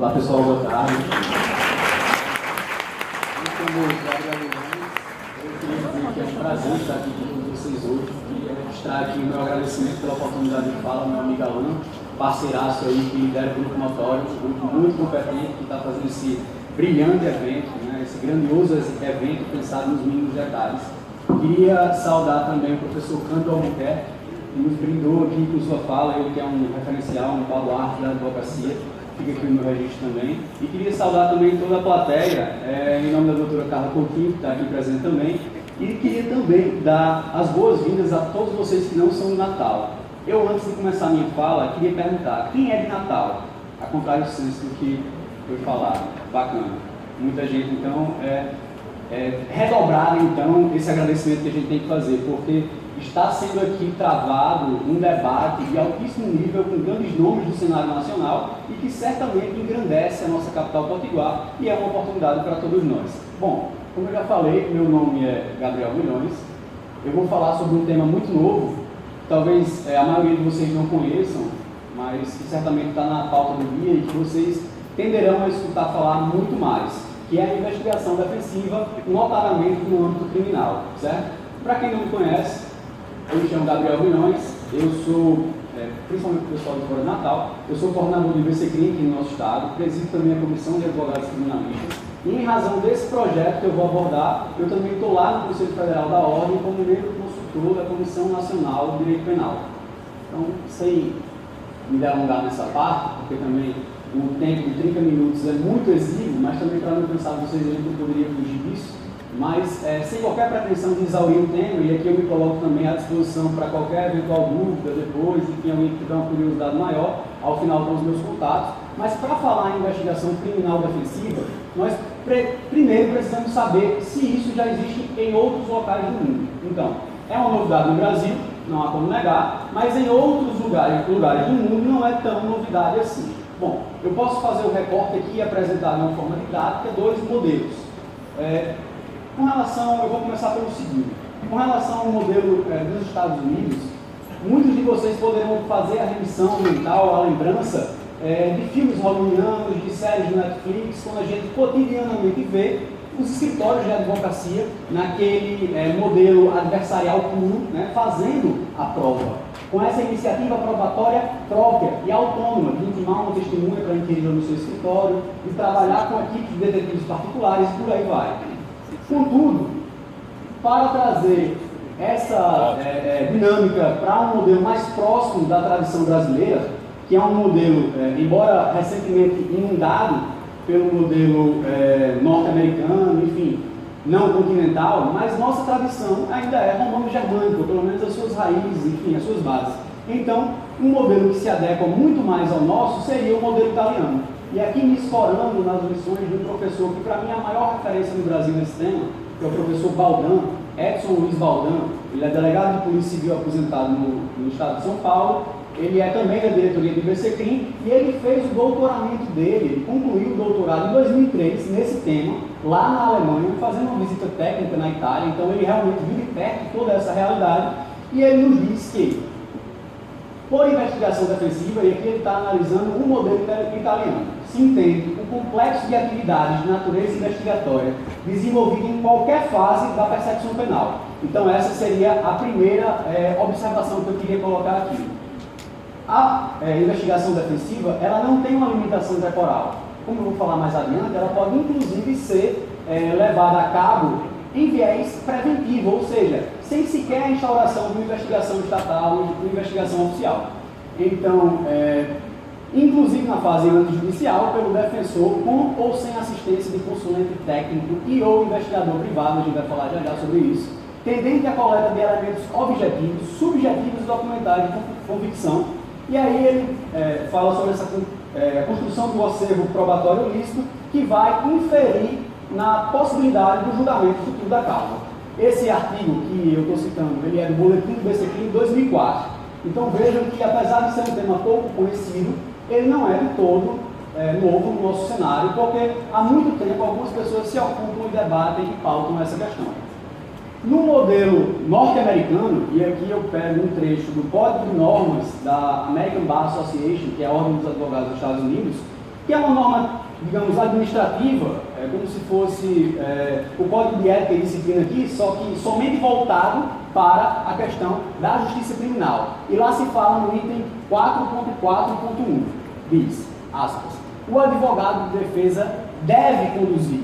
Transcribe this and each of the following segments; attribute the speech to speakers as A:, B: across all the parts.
A: Olá pessoal, boa tarde. Eu queria dizer que é um prazer estar aqui com todos vocês hoje e registrar aqui o meu agradecimento pela oportunidade de fala, meu amigo Alan, parceiraço aí que lidera o Grupo Notório, um grupo muito competente que está fazendo esse brilhante evento, né, esse grandioso evento pensado nos mínimos detalhes. Queria saudar também o professor Cândido Albuquerque, que nos brindou aqui com sua fala, ele que é um referencial, um baluarte da advocacia, fica aqui no meu registro também. E queria saudar também toda a plateia, em nome da doutora Carla Coutinho, que está aqui presente também, e queria também dar as boas-vindas a todos vocês que não são de Natal. Eu, antes de começar a minha fala, queria perguntar, quem é de Natal? A contrário senso do que foi falado. Bacana. Muita gente, então, redobrar, então, esse agradecimento que a gente tem que fazer, porque está sendo aqui travado um debate de altíssimo nível com grandes nomes do cenário nacional e que certamente engrandece a nossa capital potiguar e é uma oportunidade para todos nós. Bom, como eu já falei, meu nome é Gabriel Milhões, eu vou falar sobre um tema muito novo, talvez a maioria de vocês não conheçam, mas que certamente está na pauta do dia e que vocês tenderão a escutar falar muito mais, que é a investigação defensiva, notadamente no âmbito criminal, certo? Para quem não me conhece, eu me chamo Gabriel Milhões, eu sou, principalmente o pessoal de fora de Natal, eu sou coordenador do IBCCRIM aqui no nosso estado, presido também a Comissão de Advogados Criminalistas, e em razão desse projeto que eu vou abordar, eu também estou lá no Conselho Federal da Ordem como membro consultor da Comissão Nacional de Direito Penal. Então, sem me delongar nessa parte, porque também o tempo de 30 minutos é muito exíguo, mas também para não pensar vocês aí que eu poderia fugir disso, mas sem qualquer pretensão de exaurir o tema, e aqui eu me coloco também à disposição para qualquer eventual dúvida depois, enfim, alguém que tiver uma curiosidade maior, ao final com os meus contatos. Mas para falar em investigação criminal defensiva, nós primeiro precisamos saber se isso já existe em outros locais do mundo. Então, é uma novidade no Brasil, não há como negar, mas em outros lugares do mundo não é tão novidade assim. Bom, eu posso fazer o recorte aqui e apresentar de uma forma didática dois modelos. Com relação, eu vou começar pelo seguinte, com relação ao modelo dos Estados Unidos, muitos de vocês poderão fazer a remissão mental, a lembrança de filmes hollywoodianos, de séries de Netflix, quando a gente cotidianamente vê os escritórios de advocacia naquele modelo adversarial puro, né, fazendo a prova, com essa iniciativa probatória própria e autônoma, de intimar uma testemunha para inquirir no seu escritório, de trabalhar com equipes de detetives particulares e por aí vai. Contudo, para trazer essa dinâmica para um modelo mais próximo da tradição brasileira, que é um modelo, embora recentemente inundado pelo modelo norte-americano, enfim, não continental, mas nossa tradição ainda é romano-germânica, pelo menos as suas raízes, enfim, as suas bases. Então, um modelo que se adequa muito mais ao nosso seria o modelo italiano. E aqui me escorando nas lições de um professor que para mim é a maior referência no Brasil nesse tema, que é o professor Baldan, Edson Luiz Baldan. Ele é delegado de Polícia Civil aposentado no estado de São Paulo, ele é também da diretoria do IBCCRIM e ele fez o doutoramento dele, ele concluiu o doutorado em 2003 nesse tema, lá na Alemanha, fazendo uma visita técnica na Itália, então ele realmente vive perto de toda essa realidade e ele nos diz que, por investigação defensiva, e aqui ele está analisando o modelo italiano, se entende o complexo de atividades de natureza investigatória desenvolvido em qualquer fase da persecução penal. Então essa seria a primeira observação que eu queria colocar aqui. A investigação defensiva, ela não tem uma limitação temporal. Como eu vou falar mais adiante, ela pode inclusive ser levada a cabo em viés preventivo, ou seja, sem sequer a instauração de uma investigação estatal ou de uma investigação oficial. Então, inclusive na fase antijudicial, pelo defensor, com ou sem assistência de consulente técnico e ou investigador privado, a gente vai falar já sobre isso, tendente à coleta de elementos objetivos, subjetivos e documentais de convicção. E aí ele fala sobre essa construção do acervo probatório lícito que vai inferir na possibilidade do julgamento futuro da causa. Esse artigo que eu estou citando, ele é do Boletim do IBCCRIM em 2004. Então vejam que, apesar de ser um tema pouco conhecido, ele não é de todo novo no nosso cenário, porque há muito tempo algumas pessoas se ocupam e debatem e pautam essa questão. No modelo norte-americano, e aqui eu pego um trecho do Código de Normas da American Bar Association, que é a Ordem dos Advogados dos Estados Unidos, que é uma norma, digamos, administrativa, como se fosse o Código de Ética e Disciplina aqui, só que somente voltado para a questão da justiça criminal. E lá se fala no item 4.4.1, diz, aspas, o advogado de defesa deve conduzir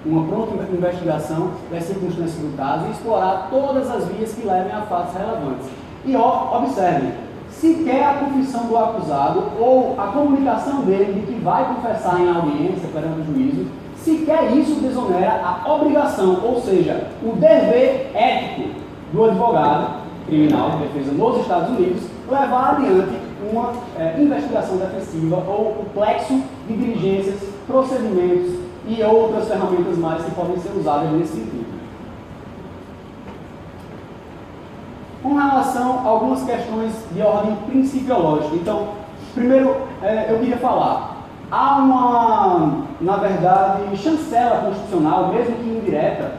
A: uma pronta investigação das circunstâncias do caso e explorar todas as vias que levem a fatos relevantes. E observem, sequer a confissão do acusado ou a comunicação dele de que vai confessar em audiência perante o juízo, sequer isso desonera a obrigação, ou seja, o dever ético do advogado criminal de defesa nos Estados Unidos levar adiante uma investigação defensiva ou o plexo de diligências, procedimentos e outras ferramentas mais que podem ser usadas nesse sentido. Com relação a algumas questões de ordem principiológica. Então, primeiro, eu queria falar, há uma, na verdade, chancela constitucional, mesmo que indireta,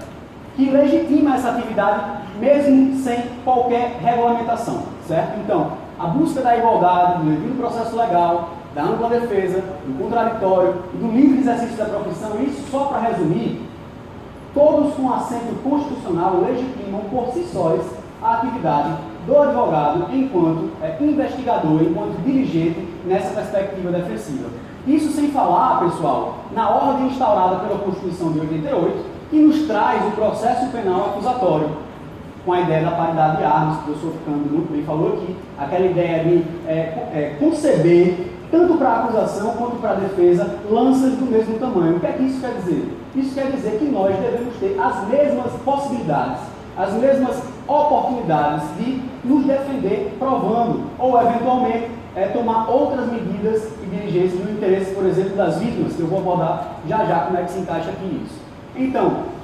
A: que legitima essa atividade mesmo sem qualquer regulamentação, certo? Então, a busca da igualdade, do devido processo legal, da ampla defesa, do contraditório e do livre exercício da profissão, isso só para resumir, todos com assento constitucional legitimam por si sós a atividade do advogado enquanto investigador, enquanto dirigente nessa perspectiva defensiva. Isso sem falar, pessoal, na ordem instaurada pela Constituição de 88, que nos traz o processo penal acusatório, com a ideia da paridade de armas, que o professor Cândido muito bem falou aqui, aquela ideia de conceber, tanto para a acusação quanto para a defesa, lanças do mesmo tamanho. O que é que isso quer dizer? Isso quer dizer que nós devemos ter as mesmas possibilidades, as mesmas oportunidades de nos defender provando, ou eventualmente tomar outras medidas e diligências no interesse, por exemplo, das vítimas, que eu vou abordar já já como é que se encaixa aqui isso. Então,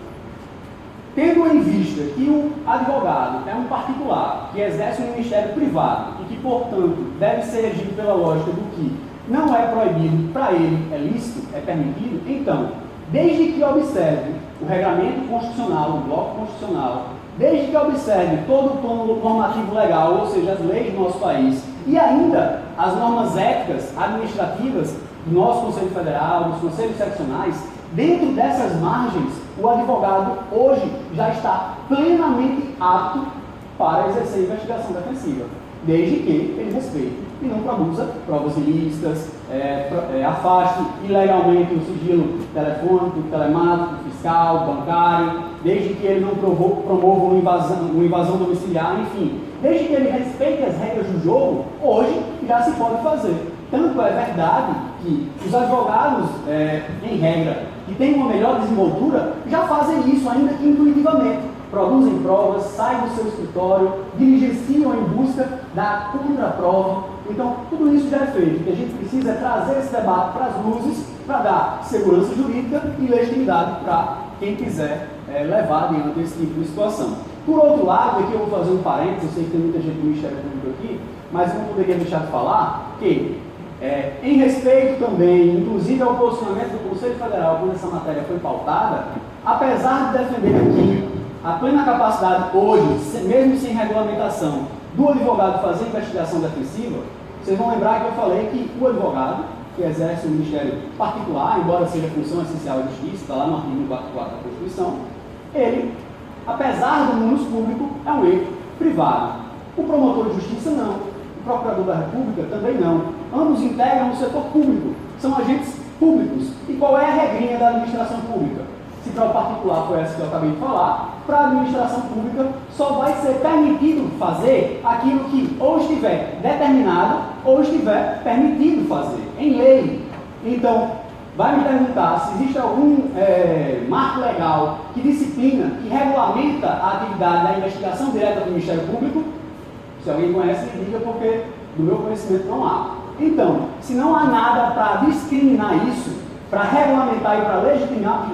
A: tendo em vista que o advogado é um particular que exerce um ministério privado e que, portanto, deve ser regido pela lógica do que não é proibido, para ele é lícito, é permitido, então, desde que observe o regramento constitucional, o bloco constitucional, desde que observe todo o plano normativo legal, ou seja, as leis do nosso país, e ainda as normas éticas, administrativas do nosso Conselho Federal, dos conselhos seccionais, dentro dessas margens, o advogado hoje já está plenamente apto para exercer investigação defensiva, desde que ele respeite e não produza provas ilícitas, afaste ilegalmente o sigilo telefônico, telemático, fiscal, bancário, desde que ele não promova uma invasão domiciliar, enfim, desde que ele respeite as regras do jogo, hoje já se pode fazer. Tanto é verdade que os advogados, em regra, que têm uma melhor desenvoltura, já fazem isso, ainda que intuitivamente. Produzem provas, saem do seu escritório, diligenciam em busca da contraprova. Então, tudo isso já é feito. O que a gente precisa é trazer esse debate para as luzes, para dar segurança jurídica e legitimidade para quem quiser levar adiante esse tipo de situação. Por outro lado, aqui eu vou fazer um parênteses, eu sei que tem muita gente do Ministério Público aqui, mas não poderia deixar de falar que, em respeito também, inclusive ao posicionamento do Conselho Federal, quando essa matéria foi pautada, apesar de defender aqui a plena capacidade hoje, mesmo sem regulamentação, do advogado fazer investigação defensiva, vocês vão lembrar que eu falei que o advogado, que exerce um ministério particular, embora seja função essencial da justiça, está lá no artigo 144 da Constituição, ele, apesar do munus público, é um ente privado. O promotor de justiça não, o procurador da República também não. Ambos integram o setor público, são agentes públicos. E qual é a regrinha da administração pública? Se para o particular foi essa que eu acabei de falar, para a administração pública só vai ser permitido fazer aquilo que ou estiver determinado ou estiver permitido fazer, em lei. Então, vai me perguntar se existe algum marco legal que disciplina, que regulamenta a atividade da investigação direta do Ministério Público. Se alguém conhece, me diga, porque do meu conhecimento não há. Então, se não há nada para discriminar isso, para regulamentar e para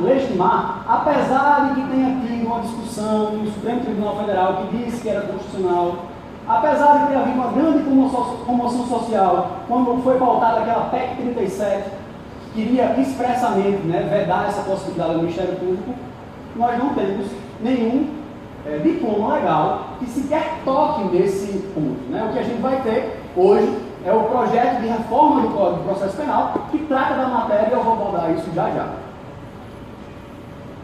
A: legitimar, apesar de que tenha tido uma discussão no Supremo Tribunal Federal que disse que era constitucional, apesar de ter havido uma grande comoção social quando foi pautada aquela PEC 37, que queria expressamente vedar essa possibilidade do Ministério Público, nós não temos nenhum diploma legal que sequer toque nesse ponto. O que a gente vai ter hoje é o projeto de reforma do Código de Processo Penal, que trata da matéria, e eu vou abordar isso já já.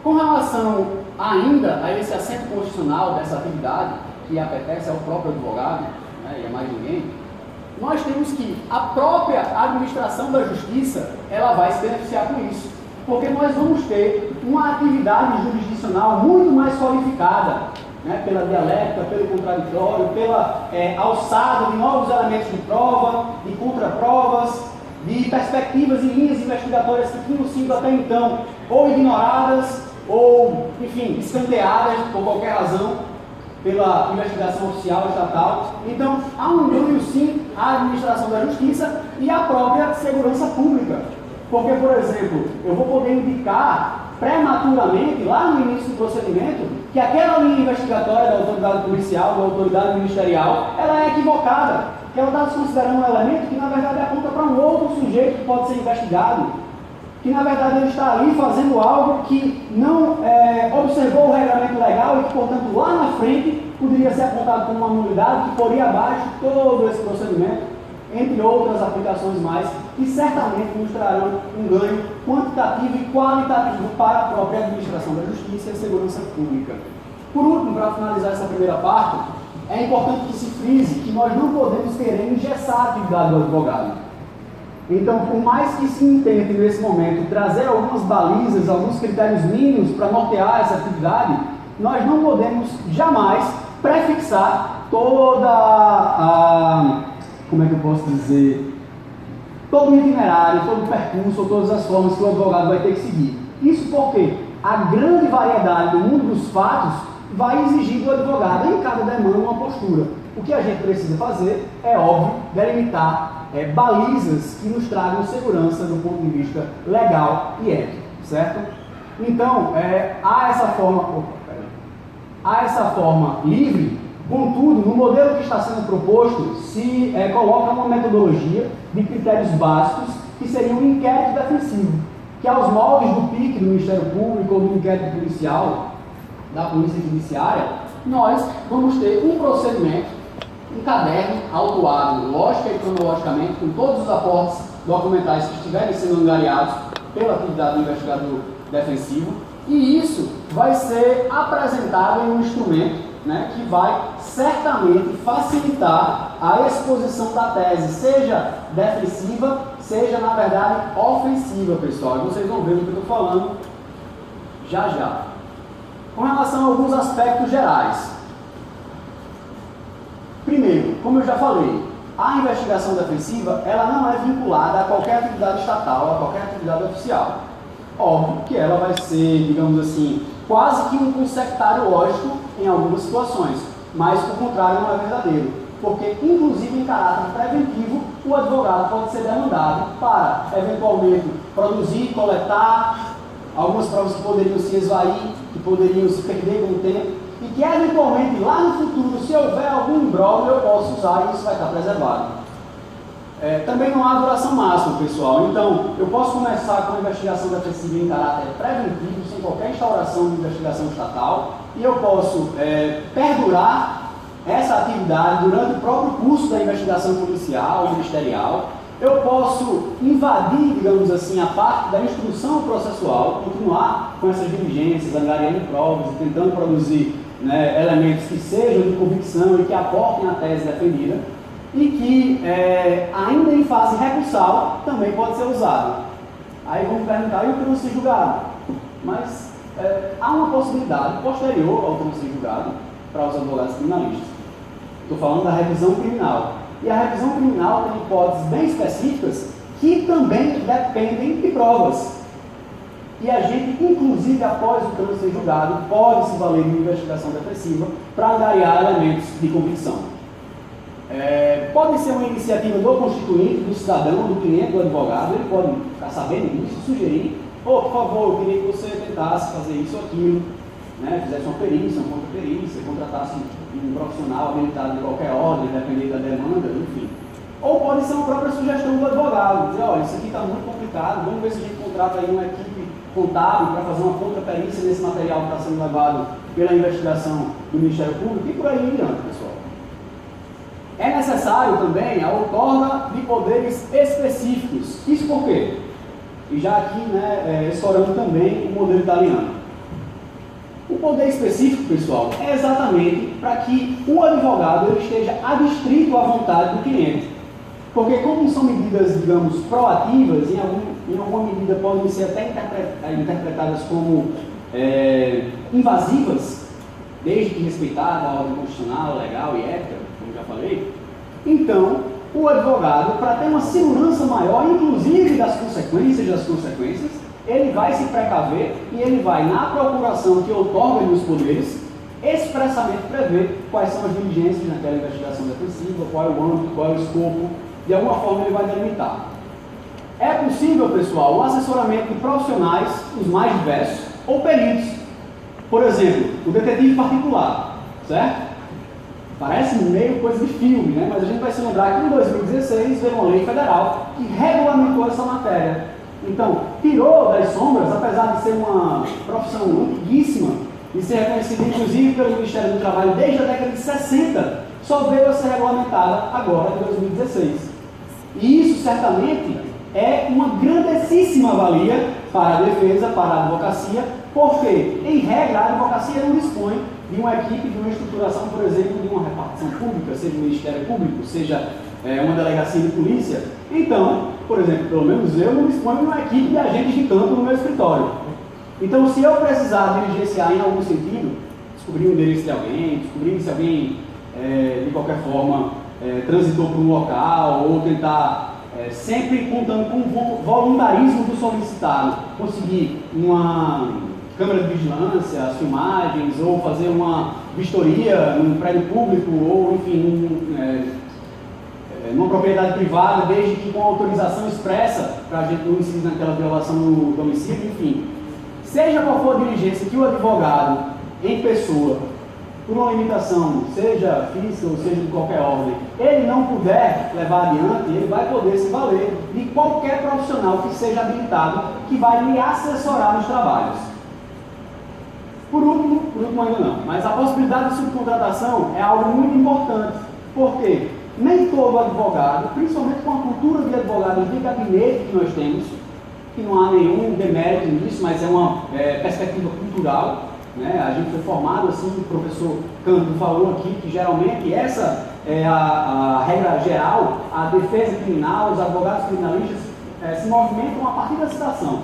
A: Com relação ainda a esse assento constitucional dessa atividade, que apetece ao próprio advogado, né, e a mais ninguém, nós temos que a própria administração da justiça, ela vai se beneficiar com isso, porque nós vamos ter uma atividade jurisdicional muito mais qualificada, né, pela dialética, pelo contraditório, pela alçada de novos elementos de prova, de contraprovas, de perspectivas e linhas investigatórias que tinham sido até então ou ignoradas ou, enfim, escanteadas por qualquer razão pela investigação oficial estatal. Então, há um ganho sim à administração da justiça e à própria segurança pública. Porque, por exemplo, eu vou poder indicar prematuramente, lá no início do procedimento, que aquela linha investigatória da autoridade policial, da autoridade ministerial, ela é equivocada, que ela está desconsiderando um elemento que, na verdade, aponta para um outro sujeito que pode ser investigado, que na verdade ele está ali fazendo algo que não observou o regramento legal e que, portanto, lá na frente poderia ser apontado como uma nulidade que poria abaixo todo esse procedimento, entre outras aplicações mais, que certamente nos trarão um ganho quantitativo e qualitativo para a própria administração da justiça e a segurança pública. Por último, para finalizar essa primeira parte, é importante que se frise que nós não podemos querer engessar a atividade do advogado. Então, por mais que se intente nesse momento trazer algumas balizas, alguns critérios mínimos para nortear essa atividade, nós não podemos jamais prefixar toda a, como é que eu posso dizer, todo o itinerário, todo o percurso, ou todas as formas que o advogado vai ter que seguir. Isso porque a grande variedade do mundo dos fatos vai exigir do advogado em cada demanda uma postura. O que a gente precisa fazer é, óbvio, delimitar balizas que nos tragam segurança do ponto de vista legal e ético, certo? Então, há essa forma livre, contudo, no modelo que está sendo proposto, se coloca uma metodologia de critérios básicos que seria um inquérito defensivo, que aos moldes do PIC, do Ministério Público ou do inquérito policial, da Polícia Judiciária, nós vamos ter um procedimento, um caderno autuado lógica e cronologicamente, com todos os aportes documentais que estiverem sendo angariados pela atividade do investigador defensivo, e isso vai ser apresentado em um instrumento, né, que vai certamente facilitar a exposição da tese, seja defensiva, seja, na verdade, ofensiva, pessoal. E vocês vão ver o que eu estou falando já já. Com relação a alguns aspectos gerais. Primeiro, como eu já falei, a investigação defensiva ela não é vinculada a qualquer atividade estatal, a qualquer atividade oficial. Óbvio que ela vai ser, digamos assim, quase que um consectário lógico em algumas situações, mas o contrário não é verdadeiro, porque, inclusive em caráter preventivo, o advogado pode ser demandado para, eventualmente, produzir, coletar algumas provas que poderiam se esvair, que poderiam se perder com o tempo, e que eventualmente lá no futuro, se houver algum imbróglio, eu posso usar e isso vai estar preservado. Também não há duração máxima, pessoal. Então, eu posso começar com a investigação defensiva em caráter preventivo, sem qualquer instauração de investigação estatal, e eu posso perdurar essa atividade durante o próprio curso da investigação policial, ministerial. Eu posso invadir, digamos assim, a parte da instrução processual, continuar com essas diligências, angariando provas e tentando produzir elementos que sejam de convicção e que aportem a tese defendida, e que, ainda em fase recursal, também pode ser usado. Aí vamos perguntar, e o trânsito julgado? Mas há uma possibilidade posterior ao trânsito julgado para os advogados criminalistas. Estou falando da revisão criminal. E a revisão criminal tem hipóteses bem específicas que também dependem de provas. E a gente, inclusive após o trânsito julgado, pode se valer de investigação defensiva para angariar elementos de convicção. Pode ser uma iniciativa do constituinte, do cidadão, do cliente, do advogado. Ele pode ficar sabendo disso, sugerir: por favor, eu queria que você tentasse fazer isso ou aquilo, fizesse uma perícia, uma contra-perícia, contratasse um profissional habilitado de qualquer ordem, dependendo da demanda, enfim. Ou pode ser uma própria sugestão do advogado, dizer: olha, isso aqui está muito complicado, vamos ver se a gente contrata aí uma equipe contábil para fazer uma contra-perícia nesse material que está sendo levado pela investigação do Ministério Público, e por aí em diante, pessoal. É necessário também a outorga de poderes específicos. Isso por quê? E já aqui, explorando também o modelo italiano. O poder específico, pessoal, é exatamente para que o advogado ele esteja adstrito à vontade do cliente. Porque como são medidas, digamos, proativas, em alguma medida podem ser até interpretadas como invasivas, desde que respeitada a ordem constitucional, legal e ética, como já falei, então o advogado, para ter uma segurança maior, inclusive das consequências, ele vai se precaver e ele vai, na procuração que outorga os poderes, expressamente prever quais são as diligências naquela investigação defensiva, qual é o âmbito, qual é o escopo, de alguma forma ele vai delimitar. É possível, pessoal, o assessoramento de profissionais, os mais diversos, ou peritos. Por exemplo, o detetive particular, certo? Parece meio coisa de filme, né? Mas a gente vai se lembrar que em 2016 veio uma lei federal que regulamentou essa matéria. Então, tirou das sombras, apesar de ser uma profissão antiguíssima e ser reconhecida inclusive pelo Ministério do Trabalho desde a década de 60, só veio a ser regulamentada agora em 2016. E isso certamente é uma grandíssima valia para a defesa, para a advocacia, porque, em regra, a advocacia não dispõe de uma equipe, de uma estruturação, por exemplo, de uma repartição pública, seja o Ministério Público, seja uma delegacia de polícia. Então, por exemplo, pelo menos eu não disponho de uma equipe de agentes de campo no meu escritório. Então, se eu precisar diligenciar em algum sentido, descobrir o endereço de alguém, descobrir se alguém, de qualquer forma, transitou por um local, ou tentar, sempre contando com o voluntarismo do solicitado, conseguir uma câmera de vigilância, as filmagens, ou fazer uma vistoria num prédio público, ou, enfim, numa propriedade privada, desde que com autorização expressa, para a gente não incidir naquela violação no domicílio, enfim. Seja qual for a diligência que o advogado, em pessoa, por uma limitação, seja física ou seja de qualquer ordem, ele não puder levar adiante, ele vai poder se valer de qualquer profissional que seja habilitado, que vai lhe assessorar nos trabalhos. Por último ainda não, mas a possibilidade de subcontratação é algo muito importante, porque nem todo advogado, principalmente com a cultura de advogados de gabinete que nós temos, que não há nenhum demérito nisso, mas é uma perspectiva cultural, né? A gente foi formado, assim, o professor Cândido falou aqui, que geralmente essa é a regra geral, a defesa criminal, os advogados criminalistas se movimentam a partir da citação.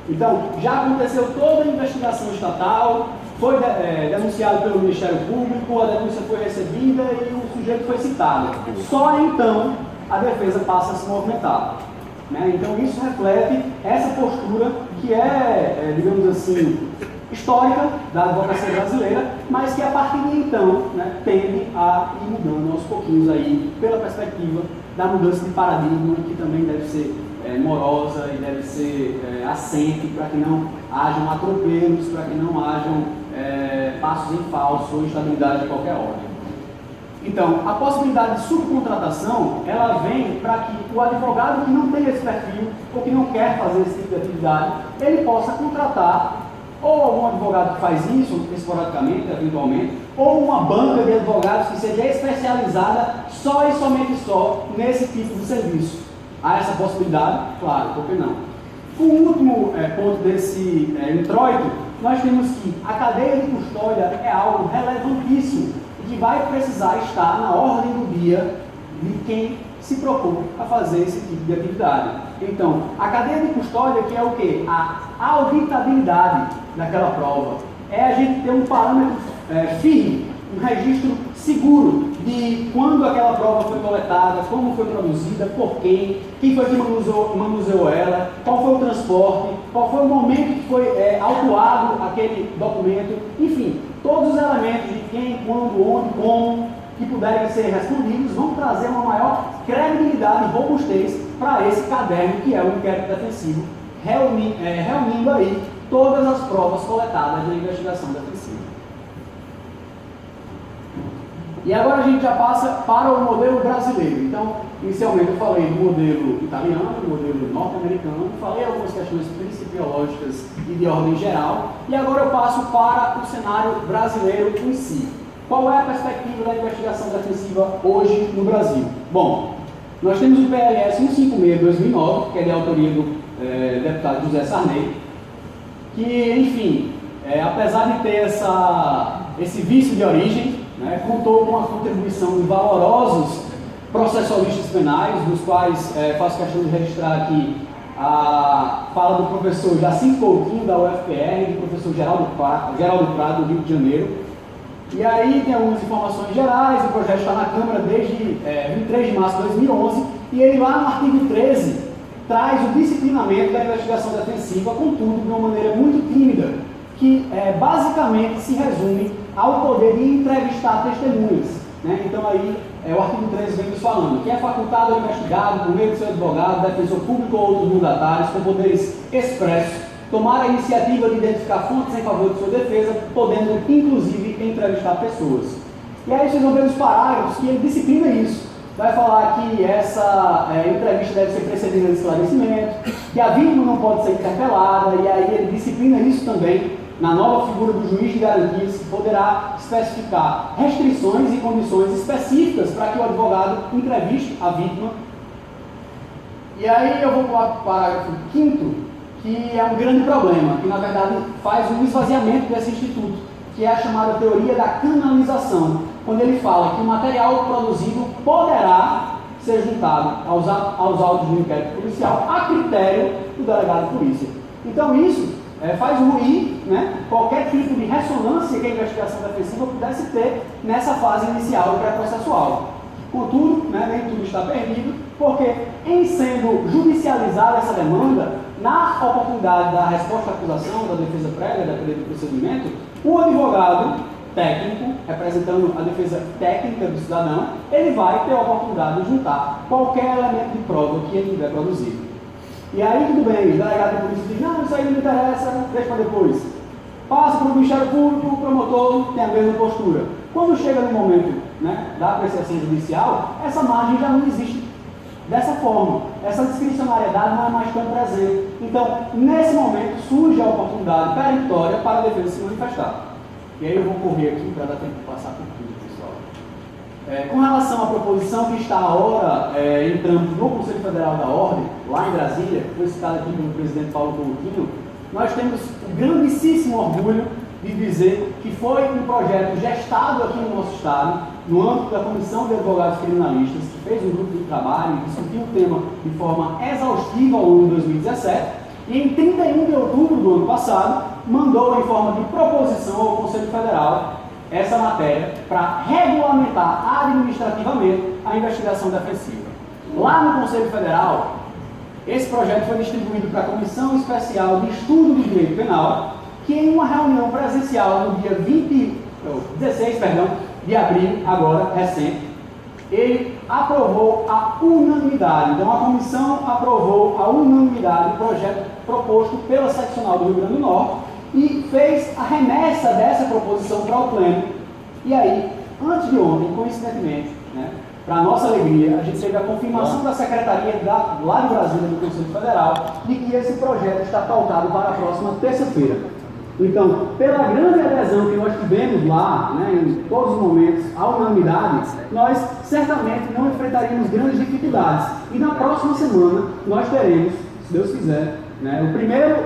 A: Então, já aconteceu toda a investigação estatal, foi denunciado pelo Ministério Público, a denúncia foi recebida e o sujeito foi citado. Só então a defesa passa a se movimentar. Né? Então, isso reflete essa postura que digamos assim, histórica da advocacia brasileira, mas que a partir de então, né, tende a ir mudando aos pouquinhos aí, pela perspectiva da mudança de paradigma, que também deve ser morosa e deve ser assente para que não hajam atropelos, para que não hajam passos em falso ou instabilidade de qualquer ordem. Então, a possibilidade de subcontratação, ela vem para que o advogado que não tem esse perfil ou que não quer fazer esse tipo de atividade, ele possa contratar ou algum advogado que faz isso esporadicamente, eventualmente, ou uma banca de advogados que seja especializada só e somente só nesse tipo de serviço. Há essa possibilidade? Claro, por que não? O último ponto desse introito, nós temos que a cadeia de custódia é algo relevantíssimo e que vai precisar estar na ordem do dia de quem se propõe a fazer esse tipo de atividade. Então, a cadeia de custódia, que é o quê? A auditabilidade daquela prova. É a gente ter um parâmetro firme, um registro seguro de quando aquela prova foi coletada, como foi produzida, por quem foi que manuseou ela, qual foi o transporte, qual foi o momento que foi autuado aquele documento, enfim, todos os elementos de quem, quando, onde, como, que puderem ser respondidos, vão trazer uma maior credibilidade e robustez para esse caderno que é o inquérito defensivo, reunindo aí todas as provas coletadas na investigação defensiva. E agora a gente já passa para o modelo brasileiro. Então, inicialmente eu falei do modelo italiano, do modelo norte-americano, falei algumas questões principiológicas e de ordem geral, e agora eu passo para o cenário brasileiro em si. Qual é a perspectiva da investigação defensiva hoje no Brasil? Bom, nós temos o PLS 156/2009, que é de autoria do deputado José Sarney, que, enfim, apesar de ter esse vício de origem, né, contou com a contribuição de valorosos processualistas penais, dos quais faço questão de registrar aqui a fala do professor Jacinto Coutinho, da UFPR, e do professor Geraldo Prado, do Rio de Janeiro. E aí tem algumas informações gerais, o projeto está na Câmara desde 23 de março de 2011, e ele lá no artigo 13 traz o disciplinamento da investigação defensiva, contudo de uma maneira muito tímida, que basicamente se resume ao poder de entrevistar testemunhas. Né? Então aí o artigo 13 vem nos falando que é facultado ao investigado, por meio do seu advogado, defensor público ou outros mandatários, com poderes expressos, tomar a iniciativa de identificar fontes em favor de sua defesa, podendo, inclusive, entrevistar pessoas. E aí vocês vão ver nos parágrafos que ele disciplina isso. Vai falar que essa entrevista deve ser precedida de esclarecimento, que a vítima não pode ser interpelada, e aí ele disciplina isso também na nova figura do juiz de garantias, que poderá especificar restrições e condições específicas para que o advogado entreviste a vítima. E aí eu vou para o parágrafo 5º, que é um grande problema, que na verdade faz um esvaziamento desse instituto, que é a chamada teoria da canalização, quando ele fala que o material produzido poderá ser juntado aos autos do inquérito policial a critério do delegado de polícia. Então isso faz ruir, né, qualquer tipo de ressonância que a investigação defensiva pudesse ter nessa fase inicial do pré-processual. Contudo, né, nem tudo está perdido, porque em sendo judicializada essa demanda, na oportunidade da resposta à acusação, da defesa prévia, da defesa do procedimento, o advogado técnico, representando a defesa técnica do cidadão, ele vai ter a oportunidade de juntar qualquer elemento de prova que ele tiver produzido. E aí tudo bem, o delegado de polícia diz, não, isso aí não me interessa, deixa para depois. Passa para o Ministério Público, o promotor tem a mesma postura. Quando chega no momento, né, da apreciação judicial, essa margem já não existe dessa forma. Essa discricionariedade não é mais tão presente. Então, nesse momento, surge a oportunidade peremptória para a defesa se manifestar. E aí eu vou correr aqui para dar tempo de passar por tudo, pessoal. Com relação à proposição que está agora em trâmite no Conselho Federal da Ordem, lá em Brasília, que foi citada aqui pelo presidente Paulo Coutinho, nós temos o grandíssimo orgulho de dizer que foi um projeto gestado aqui no nosso estado, no âmbito da Comissão de Advogados Criminalistas, que fez um grupo de trabalho e discutiu o tema de forma exaustiva ao longo de 2017, e em 31 de outubro do ano passado, mandou em forma de proposição ao Conselho Federal essa matéria para regulamentar administrativamente a investigação defensiva. Lá no Conselho Federal, esse projeto foi distribuído para a Comissão Especial de Estudo do Direito Penal, que em uma reunião presencial no dia 16 de abril, agora, recente, ele aprovou a unanimidade. Então, a comissão aprovou a unanimidade do projeto proposto pela seccional do Rio Grande do Norte e fez a remessa dessa proposição para o Pleno. E aí, antes de ontem, coincidentemente, né, para nossa alegria, a gente teve a confirmação da Secretaria lá de Brasília, do Conselho Federal, de que esse projeto está pautado para a próxima terça-feira. Então, pela grande adesão que nós tivemos lá, né, em todos os momentos, à unanimidade, nós certamente não enfrentaríamos grandes dificuldades. E na próxima semana, nós teremos, se Deus quiser, né, o primeiro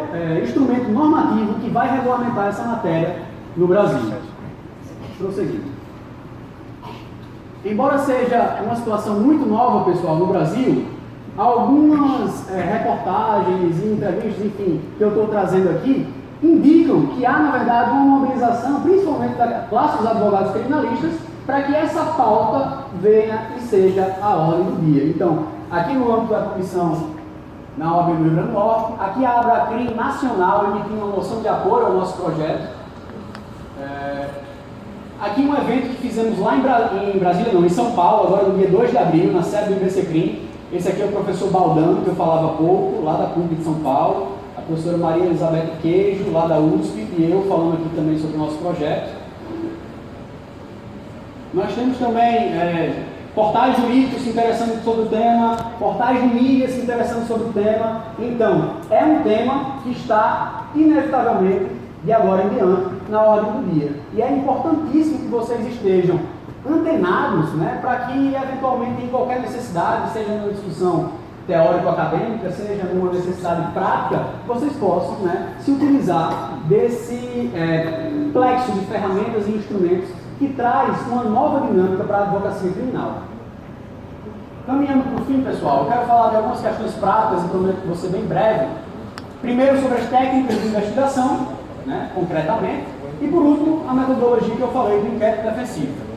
A: instrumento normativo que vai regulamentar essa matéria no Brasil. Prosseguindo. Embora seja uma situação muito nova, pessoal, no Brasil, algumas reportagens e entrevistas, enfim, que eu estou trazendo aqui, indicam que há, na verdade, uma mobilização, principalmente da classe dos advogados criminalistas, para que essa pauta venha e seja a ordem do dia. Então, aqui no âmbito da comissão na OAB do Rio Grande do Norte, aqui a Abracrim Nacional emitiu uma moção de apoio ao nosso projeto. Aqui um evento que fizemos lá em Brasília, não, em São Paulo, agora no dia 2 de abril, na sede do IBCCRIM. Esse aqui é o professor Baldano, que eu falava há pouco, lá da PUC de São Paulo. A professora Maria Elizabeth Queijo, lá da USP, e eu falando aqui também sobre o nosso projeto. Nós temos também portais jurídicos se interessando sobre o tema, portais de mídia se interessando sobre o tema. Então, é um tema que está, inevitavelmente, de agora em diante, na ordem do dia. E é importantíssimo que vocês estejam antenados, né, para que, eventualmente, em qualquer necessidade, seja numa discussão teórico-acadêmica, seja numa necessidade prática, vocês possam, né, se utilizar desse plexo de ferramentas e instrumentos que traz uma nova dinâmica para a advocacia criminal. Caminhando para o fim, pessoal, eu quero falar de algumas questões práticas e prometo que vou ser bem breve. Primeiro, sobre as técnicas de investigação, né, concretamente, e por último, a metodologia que eu falei do inquérito defensivo.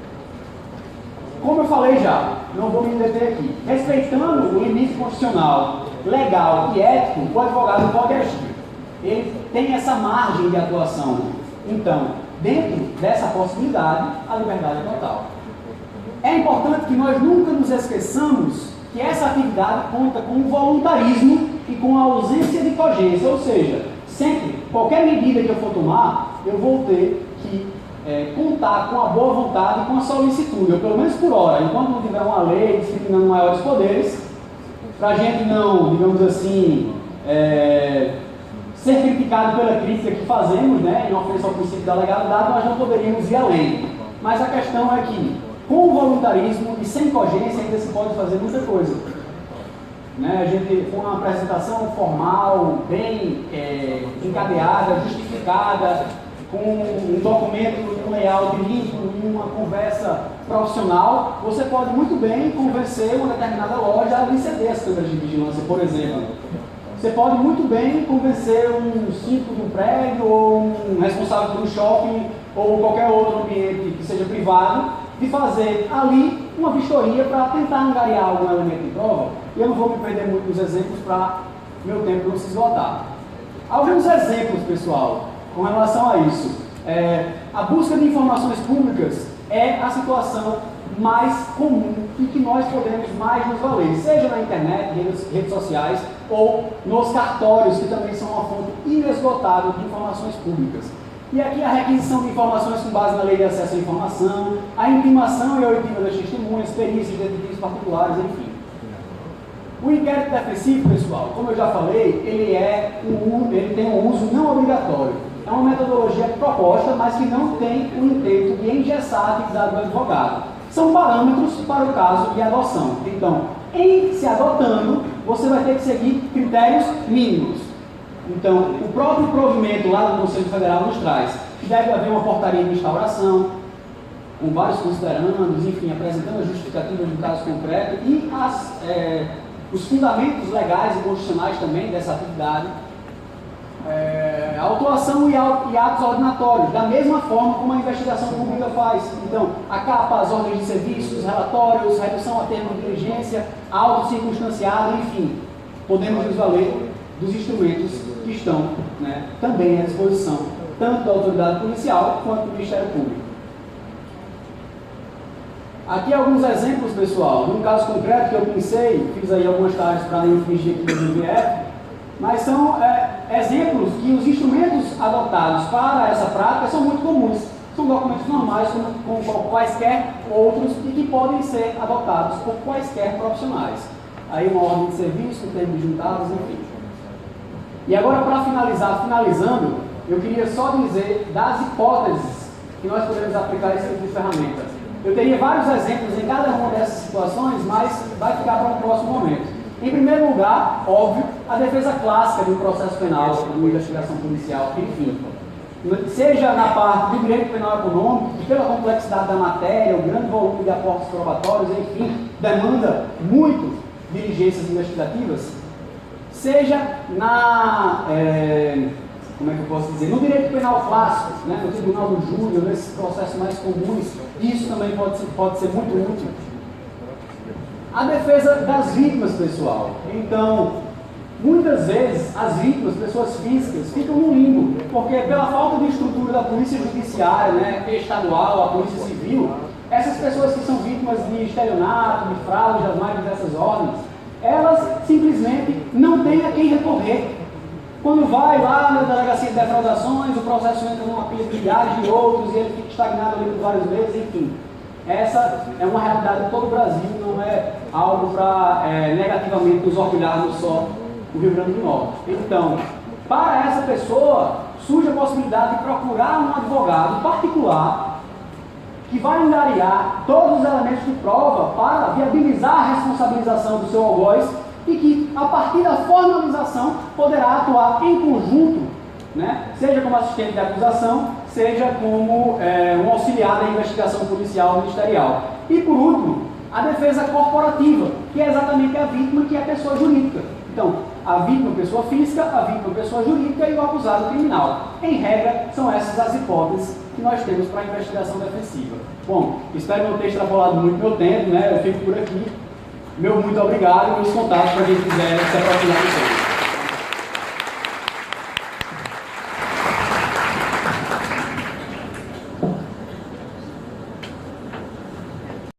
A: Como eu falei já, não vou me deter aqui, respeitando o limite constitucional, legal e ético, o advogado pode agir. Ele tem essa margem de atuação. Então, dentro dessa possibilidade, a liberdade é total. É importante que nós nunca nos esqueçamos que essa atividade conta com o voluntarismo e com a ausência de cogência, ou seja, sempre, qualquer medida que eu for tomar, eu vou ter que contar com a boa vontade e com a solicitude, ou pelo menos por hora, enquanto não tiver uma lei disciplinando maiores poderes, para a gente não, digamos assim, ser criticado pela crítica que fazemos, né, em ofensa ao princípio da legalidade, nós não poderíamos ir além. Mas a questão é que, com o voluntarismo e sem cogência, ainda se pode fazer muita coisa. Né, a gente, com uma apresentação formal, bem encadeada, justificada, com um documento, um layout limpo e uma conversa profissional, você pode muito bem convencer uma determinada loja a lhe ceder as câmeras de vigilância, por exemplo. Você pode muito bem convencer um síndico de um prédio, ou um responsável por um shopping, ou qualquer outro ambiente que seja privado, de fazer ali uma vistoria para tentar angariar algum elemento de prova. E eu não vou me perder muito nos exemplos para meu tempo não se esgotar. Alguns exemplos, pessoal, com relação a isso. A busca de informações públicas é a situação mais comum e que nós podemos mais nos valer, seja na internet, redes sociais, ou nos cartórios, que também são uma fonte inesgotável de informações públicas. E aqui a requisição de informações com base na lei de acesso à informação, a intimação e a oitiva das testemunhas, perícias, detetives particulares, enfim. O inquérito defensivo, pessoal, como eu já falei, ele tem um uso não obrigatório. É uma metodologia proposta, mas que não tem o intento de engessar a atividade do advogado. São parâmetros para o caso de adoção. Então, em se adotando, você vai ter que seguir critérios mínimos. Então, o próprio provimento lá do Conselho Federal nos traz que deve haver uma portaria de instauração, com vários considerandos, enfim, apresentando as justificativas do caso concreto e os fundamentos legais e constitucionais também dessa atividade. Autuação e atos ordinatórios, da mesma forma como a investigação pública faz. Então, a capa, as ordens de serviços, relatórios, redução a termo de diligência, auto circunstanciado, enfim, podemos nos valer dos instrumentos que estão, né, também à disposição, tanto da autoridade policial quanto do Ministério Público. Aqui alguns exemplos, pessoal, num caso concreto que eu pensei, fiz aí algumas tarefas para infringir aqui no MVF, mas são exemplos que os instrumentos adotados para essa prática são muito comuns. São documentos normais, como quaisquer outros, e que podem ser adotados por quaisquer profissionais. Aí uma ordem de serviço, termos juntados, enfim. E agora, para finalizando, eu queria só dizer das hipóteses que nós podemos aplicar esse tipo de ferramenta. Eu teria vários exemplos em cada uma dessas situações, mas vai ficar para um próximo momento. Em primeiro lugar, óbvio, a defesa clássica de um processo penal, de uma investigação policial, enfim. Seja na parte do direito penal econômico, que pela complexidade da matéria, o grande volume de aportes probatórios, enfim, demanda muito diligências investigativas, seja na, como é que eu posso dizer, no direito penal clássico, né, no tribunal do júri, nesses processos mais comuns, isso também pode ser muito útil. A defesa das vítimas, pessoal. Então, muitas vezes, as vítimas, pessoas físicas, ficam no limbo, porque pela falta de estrutura da polícia judiciária, né, estadual, a polícia civil, essas pessoas que são vítimas de estelionato, de fraude, das mais diversas ordens, elas simplesmente não têm a quem recorrer. Quando vai lá na delegacia de defraudações, o processo entra numa pilha de milhares de outros e ele fica estagnado ali por vários meses, enfim. Essa é uma realidade de todo o Brasil, não é algo para negativamente nos orgulharmos só o Rio Grande do Norte. Então, para essa pessoa, surge a possibilidade de procurar um advogado particular que vai angariar todos os elementos de prova para viabilizar a responsabilização do seu algoz e que, a partir da formalização, poderá atuar em conjunto, né? Seja como assistente de acusação, seja como um auxiliar da investigação policial ministerial. E, por último, a defesa corporativa, que é exatamente a vítima, que é a pessoa jurídica. Então, a vítima pessoa física, a vítima pessoa jurídica e o acusado criminal. Em regra, são essas as hipóteses que nós temos para a investigação defensiva. Bom, espero não ter extrapolado muito meu tempo, né? Eu fico por aqui. Meu muito obrigado e meus contatos para quem quiser se aprofundar no tema.